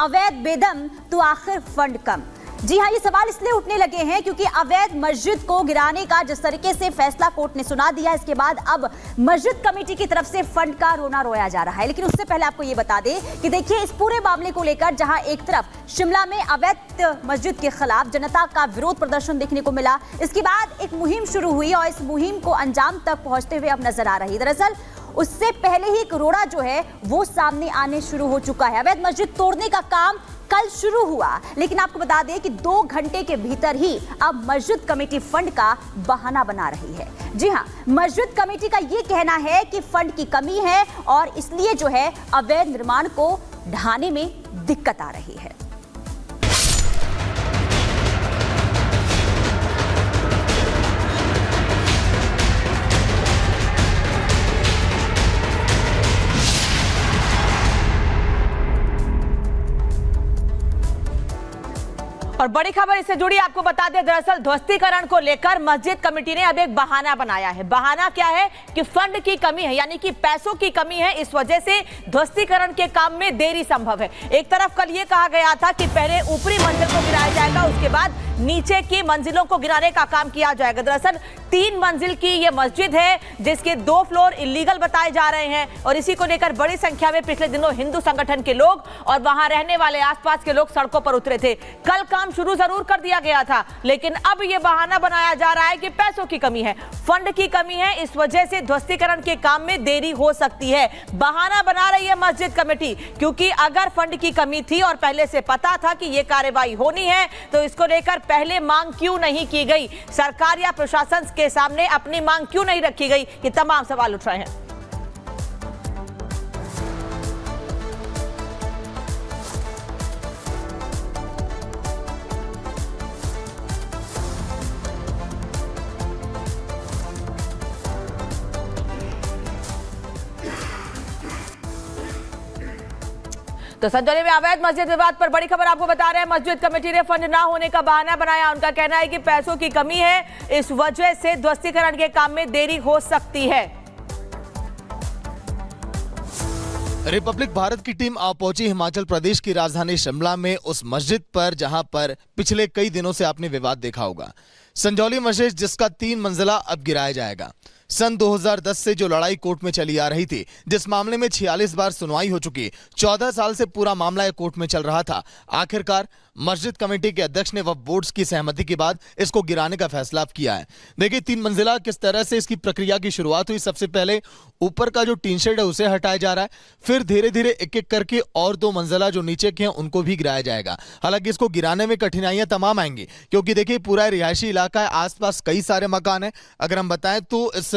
अवैध बेदम तो आखिर फंड कम। जी हाँ, ये सवाल इसलिए उठने लगे हैं क्योंकि अवैध मस्जिद को गिराने का जिस तरीके से फैसला कोर्ट ने सुना दिया, इसके बाद अब मस्जिद कमेटी की तरफ से फंड का रोना रोया जा रहा है। लेकिन उससे पहले आपको ये बता दें कि देखिए, इस पूरे मामले को लेकर जहां एक तरफ शिमला में अवैध मस्जिद के खिलाफ जनता का विरोध प्रदर्शन देखने को मिला, इसके बाद एक मुहिम शुरू हुई और इस मुहिम को अंजाम तक पहुंचते हुए अब नजर आ रही। दरअसल उससे पहले ही एक रोड़ा जो है वो सामने आने शुरू हो चुका है। अवैध मस्जिद तोड़ने का काम कल शुरू हुआ, लेकिन आपको बता दें कि 2 घंटे के भीतर ही अब मस्जिद कमेटी फंड का बहाना बना रही है। जी हां, मस्जिद कमेटी का यह कहना है कि फंड की कमी है और इसलिए जो है अवैध निर्माण को ढाने में दिक्कत आ रही है। और बड़ी खबर इससे जुड़ी आपको बता दें, दरअसल ध्वस्तीकरण को लेकर मस्जिद कमेटी ने अब एक बहाना बनाया है। बहाना क्या है कि फंड की कमी है, यानी कि पैसों की कमी है, इस वजह से ध्वस्तीकरण के काम में देरी संभव है। एक तरफ कल ये कहा गया था कि पहले ऊपरी मंजिल को गिराया जाएगा, उसके बाद नीचे की मंजिलों को गिराने का काम किया जाएगा। दरअसल 3 मंजिल की ये मस्जिद है जिसके 2 फ्लोर इलीगल बताए जा रहे हैं और इसी को लेकर बड़ी संख्या में पिछले दिनों हिंदू संगठन के लोग और वहां रहने वाले आसपास के लोग सड़कों पर उतरे थे। कल काम शुरू जरूर कर दिया गया था, लेकिन अब यह बहाना बनाया जा रहा है कि पैसों की कमी है, फंड की कमी है, इस वजह से ध्वस्तीकरण के काम में देरी हो सकती है। बहाना बना रही है मस्जिद कमेटी, क्योंकि अगर फंड की कमी थी और पहले से पता था कि यह कार्रवाई होनी है तो इसको लेकर पहले मांग क्यों नहीं की गई, सरकार या प्रशासन के सामने अपनी मांग क्यों नहीं रखी गई, ये तमाम सवाल उठ रहे हैं। तो संजौली में अवैध मस्जिद विवाद पर बड़ी खबर आपको बता रहे हैं। मस्जिद कमेटी ने फंड ना होने का बहाना बनाया। उनका कहना है कि पैसों की कमी है, इस वजह से ध्वस्तीकरण के काम में देरी हो सकती है। रिपब्लिक भारत की टीम आ पहुंची हिमाचल प्रदेश की राजधानी शिमला में उस मस्जिद पर जहां पर पिछले कई दिनों से आपने विवाद देखा होगा। संजौली मस्जिद जिसका 3 मंजिला अब गिराया जाएगा। सन 2010 से जो लड़ाई कोर्ट में चली आ रही थी, जिस मामले में 46 बार सुनवाई हो चुकी, 14 साल से पूरा मामला कोर्ट में चल रहा था, आखिरकार मस्जिद कमेटी के अध्यक्ष ने वक्फ बोर्ड की सहमति के बाद इसको गिराने का फैसला किया है। देखिए 3 मंजिला किस तरह से इसकी प्रक्रिया की शुरुआत हुई। सबसे पहले ऊपर का जो टीन शेड है उसे हटाया जा रहा है, फिर धीरे धीरे एक एक करके और 2 मंजिला जो नीचे के हैं उनको भी गिराया जाएगा। हालांकि इसको गिराने में कठिनाइयां तमाम आएंगी, क्योंकि देखिए पूरा रिहायशी इलाका है, आसपास कई सारे मकान हैं। अगर हम बताएं तो इस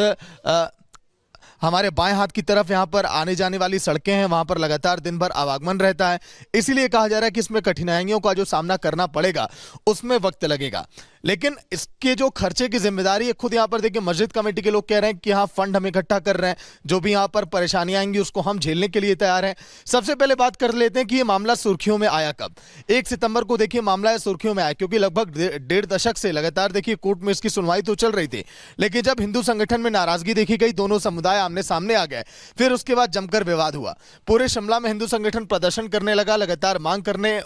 हमारे बाएं हाथ की तरफ यहां पर आने जाने वाली सड़कें हैं, वहां पर लगातार दिन भर आवागमन रहता है, इसीलिए कहा जा रहा है कि इसमें कठिनाइयों का जो सामना करना पड़ेगा उसमें वक्त लगेगा। लेकिन इसके जो खर्चे की जिम्मेदारी है, खुद यहां पर देखिए मस्जिद कमेटी के लोग कह रहे हैं कि हाँ फंड हम इकट्ठा कर रहे हैं, जो भी यहां पर परेशानियां आएंगी उसको हम झेलने के लिए तैयार हैं। सबसे पहले बात कर लेते हैं कि ये मामला सुर्खियों में आया कब। 1 सितंबर को देखिए मामला सुर्खियों में आया, क्योंकि लगभग 1.5 दशक से लगातार देखिए कोर्ट में इसकी सुनवाई तो चल रही थी, लेकिन जब हिंदू संगठन में नाराजगी देखी गई, दोनों समुदाय आमने सामने आ गए, फिर उसके बाद जमकर विवाद हुआ। पूरे शिमला में हिंदू संगठन प्रदर्शन करने लगा, लगातार मांग करने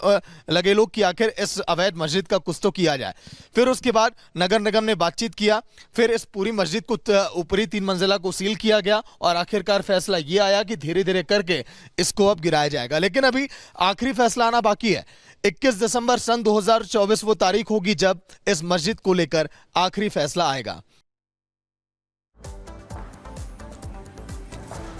लगे लोग कि आखिर इस अवैध मस्जिद का कुछ तो किया जाए। फिर उसके बाद नगर निगम ने बातचीत किया, फिर इस पूरी मस्जिद को ऊपरी 3 मंजिला को सील किया गया और आखिरकार फैसला यह आया कि धीरे धीरे करके इसको अब गिराया जाएगा। लेकिन अभी आखिरी फैसला आना बाकी है। 21 दिसंबर सन 2024 वो तारीख होगी जब इस मस्जिद को लेकर आखिरी फैसला आएगा।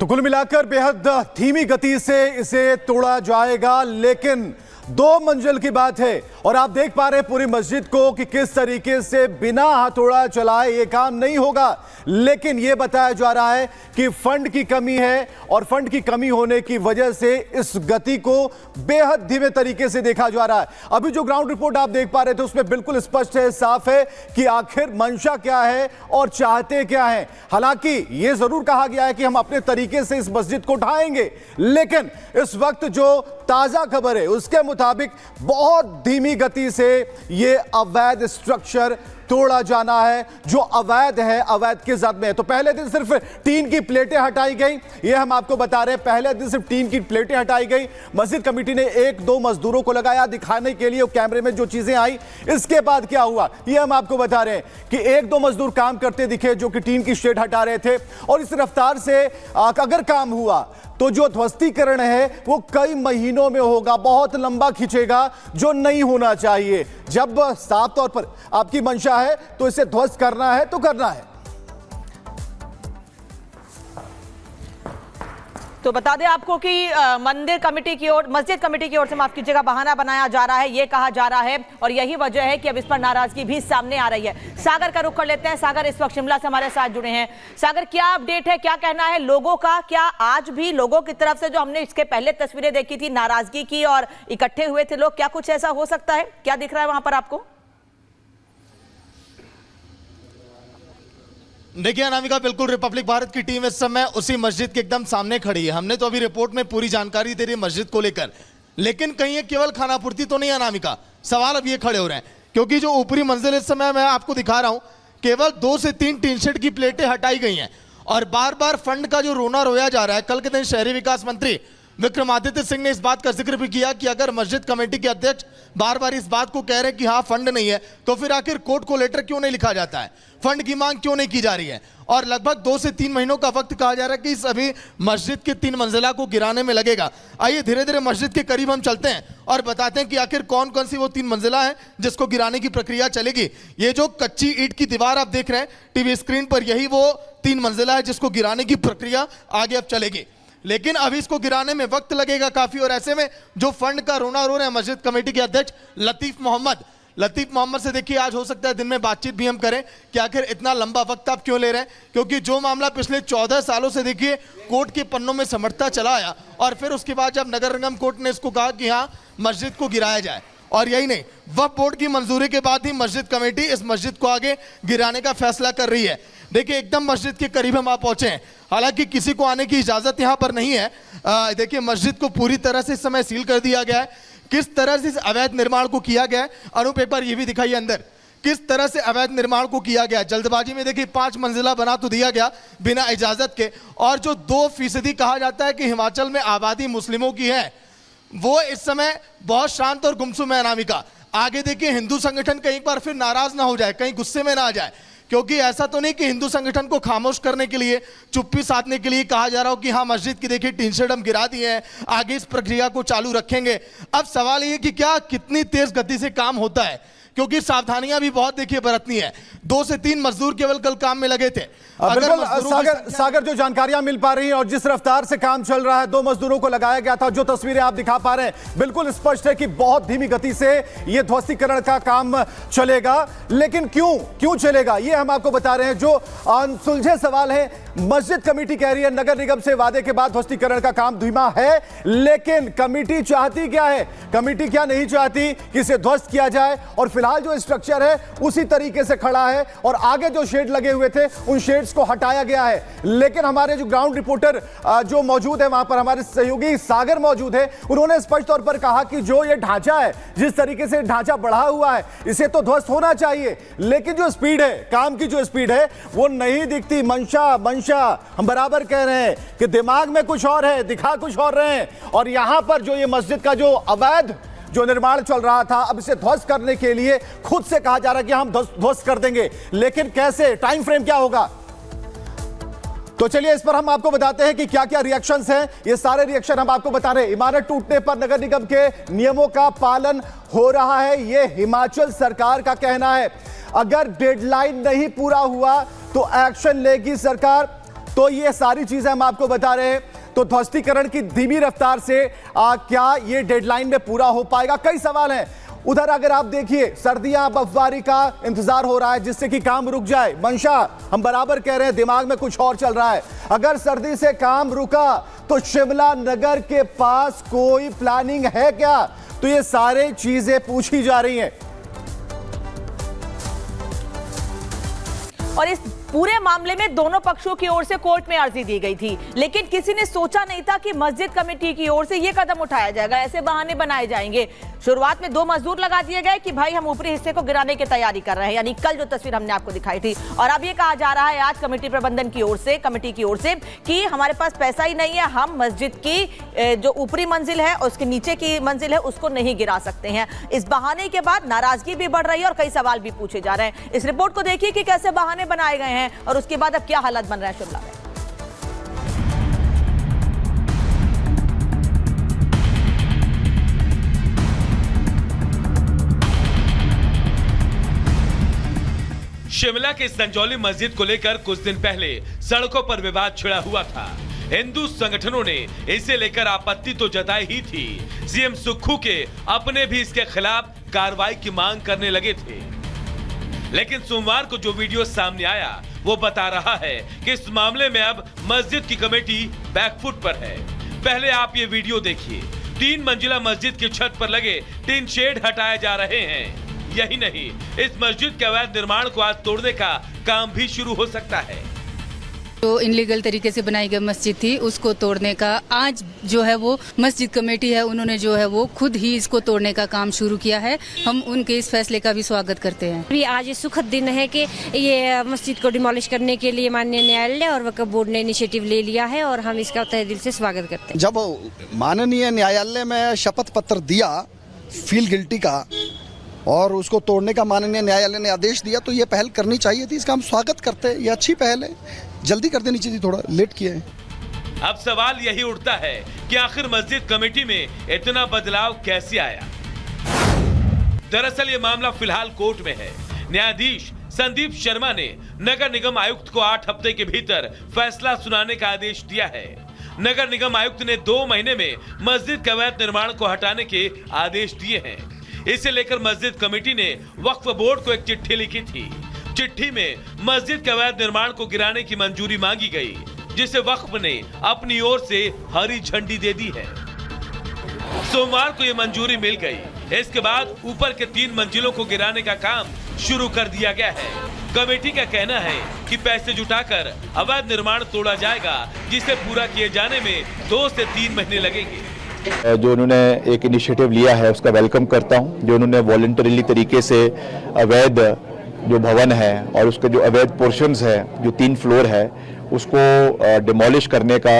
तो कुल मिलाकर बेहद धीमी गति से इसे तोड़ा जाएगा, लेकिन 2 मंजिल की बात है और आप देख पा रहे हैं पूरी मस्जिद को कि किस तरीके से बिना हथौड़ा चलाए ये काम नहीं होगा। लेकिन यह बताया जा रहा है कि फंड की कमी है और फंड की कमी होने की वजह से इस गति को बेहद धीमे तरीके से देखा जा रहा है। अभी जो ग्राउंड रिपोर्ट आप देख पा रहे थे उसमें बिल्कुल स्पष्ट है, साफ है कि आखिर मंशा क्या है और चाहते क्या है। हालांकि यह जरूर कहा गया है कि हम अपने तरीके से इस मस्जिद को उठाएंगे, लेकिन इस वक्त जो ताजा खबर है उसके मुताबिक बहुत धीमी गति से यह अवैध स्ट्रक्चर तोड़ा जाना है, जो अवैध है, अवैध की जद में है। तो पहले दिन सिर्फ टीन की प्लेटें हटाई गई, ये हम आपको बता रहे हैं। पहले दिन सिर्फ टीन की प्लेटें हटाई गई। मस्जिद कमेटी ने 1-2 मजदूरों को लगाया दिखाने के लिए, कैमरे में जो चीजें आई। इसके बाद क्या हुआ ये हम आपको बता रहे हैं कि 1-2 मजदूर काम करते दिखे जो कि टीन की शेड हटा रहे थे। और इस रफ्तार से अगर काम हुआ तो जो ध्वस्तीकरण है वो कई महीनों में होगा, बहुत लंबा खींचेगा, जो नहीं होना चाहिए। जब साफ तौर पर आपकी मंशा है तो इसे ध्वस्त करना है तो करना है। तो बता दें आपको कि मस्जिद कमेटी की ओर से माफ कीजिएगा बहाना बनाया जा रहा है, ये कहा जा रहा है, और यही वजह है कि अब इस पर नाराजगी भी सामने आ रही है। सागर का रुख कर लेते हैं। सागर इस वक्त शिमला से हमारे साथ जुड़े हैं। सागर, क्या अपडेट है, क्या कहना है लोगों का? क्या आज भी लोगों की तरफ से, जो हमने इसके पहले तस्वीरें देखी थी नाराजगी की और इकट्ठे हुए थे लोग, क्या कुछ ऐसा हो सकता है? क्या दिख रहा है वहां पर आपको? देखिए अनामिका, बिल्कुल रिपब्लिक भारत की टीम इस समय उसी मस्जिद के एकदम सामने खड़ी है। हमने तो अभी रिपोर्ट में पूरी जानकारी दे दी मस्जिद को लेकर, लेकिन कहीं ये केवल खानापूर्ति तो नहीं अनामिका। सवाल अब ये खड़े हो रहे हैं क्योंकि जो ऊपरी मंजिल इस समय मैं आपको दिखा रहा हूं, केवल 2 से 3 टीन शेड की प्लेटें हटाई गई हैं और बार बार फंड का जो रोना रोया जा रहा है। कल के दिन शहरी विकास मंत्री विक्रमादित्य सिंह ने इस बात का जिक्र भी किया कि अगर मस्जिद कमेटी के अध्यक्ष बार बार इस बात को कह रहे हैं कि हाँ फंड नहीं है, तो फिर आखिर कोर्ट को लेटर क्यों नहीं लिखा जाता है, फंड की मांग क्यों नहीं की जा रही है। और लगभग 2 से 3 महीनों का वक्त कहा जा रहा है कि इस अभी मस्जिद के 3 मंजिला को गिराने में लगेगा। आइए धीरे धीरे मस्जिद के करीब हम चलते हैं और बताते हैं कि आखिर कौन कौन सी वो 3 मंजिला है जिसको गिराने की प्रक्रिया चलेगी। ये जो कच्ची ईंट की दीवार आप देख रहे हैं टीवी स्क्रीन पर, यही वो 3 मंजिला है जिसको गिराने की प्रक्रिया आगे अब चलेगी। लेकिन अभी इसको गिराने में वक्त लगेगा काफी, और ऐसे में जो फंड का रोना रो रहे हैं मस्जिद कमेटी के अध्यक्ष लतीफ मोहम्मद से देखिए आज हो सकता है दिन में बातचीत भी हम करें कि आखिर इतना लंबा वक्त आप क्यों ले रहे हैं, क्योंकि जो मामला पिछले 14 सालों से देखिए कोर्ट के पन्नों में समर्थता चला आया और फिर उसके बाद जब नगर निगम कोर्ट ने इसको कहा कि हाँ मस्जिद को गिराया जाए, और यही नहीं वक्फ बोर्ड की मंजूरी के बाद ही मस्जिद कमेटी इस मस्जिद को आगे गिराने का फैसला कर रही है। देखिए एकदम मस्जिद के करीब हम आप पहुंचे हैं, हालांकि किसी को आने की इजाजत यहां पर नहीं है। देखिए मस्जिद को पूरी तरह से इस समय सील कर दिया गया है। किस तरह से इस अवैध निर्माण को किया गया है, अनूप एक बार ये भी दिखाइए अंदर, किस तरह से अवैध निर्माण को किया गया। जल्दबाजी में देखिए 5 मंजिला बना तो दिया गया बिना इजाजत के, और जो 2% कहा जाता है कि हिमाचल में आबादी मुस्लिमों की है, वो इस समय बहुत शांत और गुमसुम है अनामिका। आगे देखिए हिंदू संगठन कहीं एक बार फिर नाराज ना हो जाए, कहीं गुस्से में ना आ जाए, क्योंकि ऐसा तो नहीं कि हिंदू संगठन को खामोश करने के लिए, चुप्पी साधने के लिए कहा जा रहा हो कि हाँ मस्जिद की देखिए टीन शेड हम गिरा दिए हैं, आगे इस प्रक्रिया को चालू रखेंगे। अब सवाल ये कि क्या कितनी तेज गति से काम होता है, क्योंकि सावधानियां भी बहुत देखिए बरतनी है। 2 से 3 मजदूर केवल कल काम में लगे थे। बिल्कुल सागर जो जानकारियां मिल पा रही हैं और जिस रफ्तार से काम चल रहा है, 2 मजदूरों को लगाया गया था, जो तस्वीरें आप दिखा पा रहे हैं बिल्कुल स्पष्ट है कि बहुत धीमी गति से यह ध्वस्तीकरण का काम चलेगा। लेकिन क्यों चलेगा ये हम आपको बता रहे हैं। जो अनसुलझे सवाल है, मस्जिद कमेटी कह रही है नगर निगम से वादे के बाद ध्वस्तीकरण का काम धीमा है, लेकिन कमेटी चाहती क्या है, कमेटी क्या नहीं चाहती कि इसे ध्वस्त किया जाए, और फिलहाल जो स्ट्रक्चर है उसी तरीके से खड़ा है और आगे जो शेड लगे हुए थे उन शेड्स को हटाया गया है। लेकिन हमारे जो ग्राउंड रिपोर्टर जो मौजूद है वहां पर, हमारे सहयोगी सागर मौजूद है, उन्होंने स्पष्ट तौर पर कहा कि जो ये ढांचा है, जिस तरीके से ढांचा बढ़ा हुआ है, इसे तो ध्वस्त होना चाहिए, लेकिन जो स्पीड है, काम की जो स्पीड है वो नहीं दिखती। मंशा हम बराबर कह रहे हैं कि दिमाग में कुछ और है, दिखा कुछ और रहे हैं। और यहां पर जो ये मस्जिद का जो अवैध जो निर्माण चल रहा था, अब इसे ध्वस्त करने के लिए खुद से कहा जा रहा है कि हम ध्वस्त कर देंगे, लेकिन कैसे, टाइम फ्रेम क्या होगा। तो चलिए इस पर हम आपको बताते हैं कि क्या क्या रिएक्शंस हैं। ये सारे रिएक्शन हम आपको बता रहे हैं। इमारत टूटने पर नगर निगम के नियमों का पालन हो रहा है, ये हिमाचल सरकार का कहना है। अगर डेडलाइन नहीं पूरा हुआ तो एक्शन लेगी सरकार। तो ये सारी चीजें हम आपको बता रहे हैं। तो ध्वस्तीकरण की धीमी रफ्तार से क्या ये डेडलाइन में पूरा हो पाएगा, कई सवाल हैं। उधर अगर आप देखिए सर्दियां, बर्फबारी का इंतजार हो रहा है जिससे कि काम रुक जाए। मंशा हम बराबर कह रहे हैं, दिमाग में कुछ और चल रहा है। अगर सर्दी से काम रुका तो शिमला नगर के पास कोई प्लानिंग है क्या, तो ये सारे चीजें पूछी जा रही हैं। और इस पूरे मामले में दोनों पक्षों की ओर से कोर्ट में अर्जी दी गई थी, लेकिन किसी ने सोचा नहीं था कि मस्जिद कमेटी की ओर से यह कदम उठाया जाएगा, ऐसे बहाने बनाए जाएंगे। शुरुआत में 2 मजदूर लगा दिए गए कि भाई हम ऊपरी हिस्से को गिराने की तैयारी कर रहे हैं, यानी कल जो तस्वीर हमने आपको दिखाई थी। और अब ये कहा जा रहा है आज कमेटी प्रबंधन की ओर से, कमेटी की ओर से, कि हमारे पास पैसा ही नहीं है, हम मस्जिद की जो ऊपरी मंजिल है और उसके नीचे की मंजिल है उसको नहीं गिरा सकते हैं। इस बहाने के बाद नाराजगी भी बढ़ रही है और कई सवाल भी पूछे जा रहे हैं। इस रिपोर्ट को देखिए कि कैसे बहाने बनाए गए हैं और उसके बाद अब क्या हालात बन रहे हैं शिमला में। शिमला के संजौली मस्जिद को लेकर कुछ दिन पहले सड़कों पर विवाद छिड़ा हुआ था। हिंदू संगठनों ने इसे लेकर आपत्ति तो जताई ही थी, सीएम सुक्खू के अपने भी इसके खिलाफ कार्रवाई की मांग करने लगे थे। लेकिन सोमवार को जो वीडियो सामने आया वो बता रहा है कि इस मामले में अब मस्जिद की कमेटी बैकफुट पर है। पहले आप ये वीडियो देखिए। 3 मंजिला मस्जिद की छत पर लगे टिन शेड हटाए जा रहे हैं। यही नहीं, इस मस्जिद के अवैध निर्माण को आज तोड़ने का काम भी शुरू हो सकता है। जो इनलीगल तरीके से बनाई गई मस्जिद थी उसको तोड़ने का आज जो है वो मस्जिद कमेटी है, उन्होंने जो है वो खुद ही इसको तोड़ने का काम शुरू किया है। हम उनके इस फैसले का भी स्वागत करते हैं। भी आज ये सुखद दिन है कि ये मस्जिद को डिमोलिश करने के लिए माननीय न्यायालय और वक्फ बोर्ड ने इनिशिएटिव ले लिया है और हम इसका तहे दिल से स्वागत करते हैं। जब माननीय न्यायालय में शपथ पत्र दिया फील गिल्टी का और उसको तोड़ने का माननीय न्यायालय ने आदेश दिया तो ये पहल करनी चाहिए थी, इसका हम स्वागत करते हैं। ये अच्छी पहल है, जल्दी कर देनी चाहिए, थोड़ा लेट किया है। अब सवाल यही उठता है कि आखिर मस्जिद कमेटी में इतना बदलाव कैसे आया। दरअसल ये मामला फिलहाल कोर्ट में है। न्यायाधीश संदीप शर्मा ने नगर निगम आयुक्त को 8 हफ्ते के भीतर फैसला सुनाने का आदेश दिया है। नगर निगम आयुक्त ने 2 महीने में मस्जिद के अवैध निर्माण को हटाने के आदेश दिए हैं। इसे लेकर मस्जिद कमेटी ने वक्फ बोर्ड को एक चिट्ठी लिखी थी। चिट्ठी में मस्जिद के अवैध निर्माण को गिराने की मंजूरी मांगी गई, जिसे वक्फ ने अपनी ओर से हरी झंडी दे दी है। सोमवार को ये मंजूरी मिल गई। इसके बाद ऊपर के 3 मंजिलों को गिराने का काम शुरू कर दिया गया है। कमेटी का कहना है कि पैसे जुटाकर अवैध निर्माण तोड़ा जाएगा, जिसे पूरा किए जाने में 2 से 3 महीने लगेंगे। जो उन्होंने एक इनिशिएटिव लिया है उसका वेलकम करता हूं। जो उन्होंने वॉलंटरीली तरीके से अवैध जो भवन है और उसके जो अवैध पोर्शंस है, जो 3 फ्लोर है, उसको डिमोलिश करने का